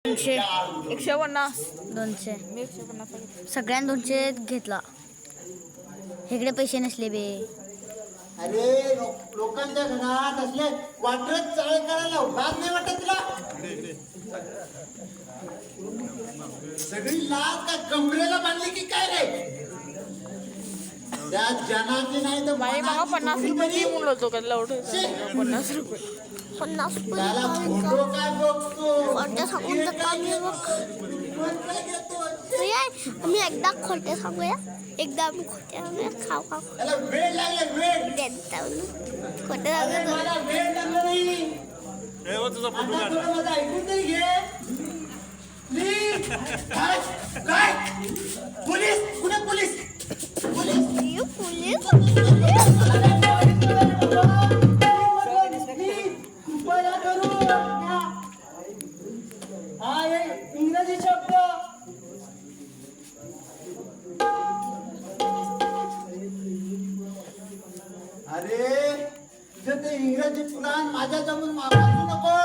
200 150 200 मी 150 सगळ्यांनी 200 घेतला. इकडे पैसे नसले बे. अरे लोकांच्या घरात असले वाटत चाळे करायला लाज नाही वाटत तुला? सगळी लाज काय कमरेला बांधली की काय रे? त्या जनाची नाही तर बाई मग 50 रुपये म्हणलं होतो का लावून 50 रुपये 50 त्याला फोटो काय बघतो? खोटे सांगून तर काम आहे बघ. काय घेतो? मी एकदा खोटे सांगूया, एकदा आम्ही खोटे सांगूया. खाऊ खाऊ त्याला वेळ लागला वेळ. खोटे अरे सांगतो. मला वेळ लागला नाही. आता थोडं माझं ऐकून तरी घे. प्लीज. काय? पोलीस? कुठे पोलीस? इंग्रजी शब्द अरे तुझं ते इंग्रजी पुराण माझ्या जमून वापरू नको.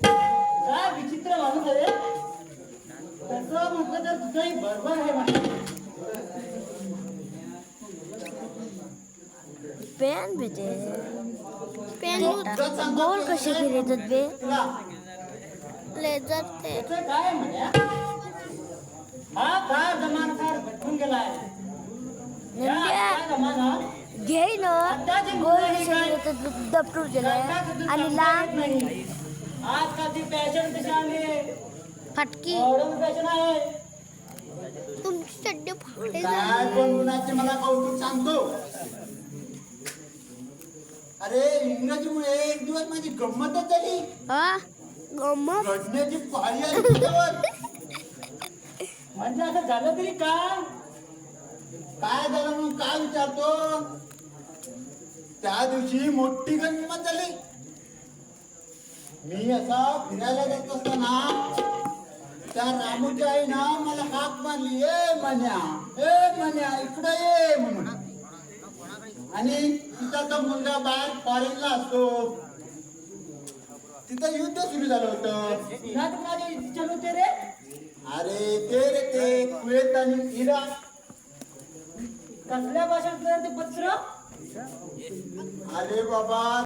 काय विचित्र माणूस आहे. तसं म्हटलं तर तुझंही बरोबर आहे. पेन भेटे पेन गोल कसे केले तर बे लेझर ते काय म्हणजे हा काय जमानकार भेटून गेलाय. जमाना घे ना गोल कसे केले तर दपटूर गेलाय आणि लांब आज का ती पॅशन कशी आली? फटकी एवढं पॅशन आहे. तुमची चड्डी फाटली काय पण मुलाचे मला कौतुक सांगतो. अरे इंग्रजीमुळे एक दिवस माझी गंमतच झाली. हा गम्मत रडण्याची पाळी आली तुझ्यावर. म्हणजे असं झालं तरी काय झालं म्हणून काय विचारतो? त्या दिवशी मोठी गंमत झाली. मी असा फिरायला जात असताना त्या रामूची आई ना मला हाक मारली, ए मन्या इकडे ये म्हणून. आणि तिचा तो मुलगा बाहेर फॉरेनला असतो. तिथं युद्ध सुरू झालं होतं. अरे ते कुवेत आणि इराक. कसल्या भाषेत ते पत्र? अरे बाबा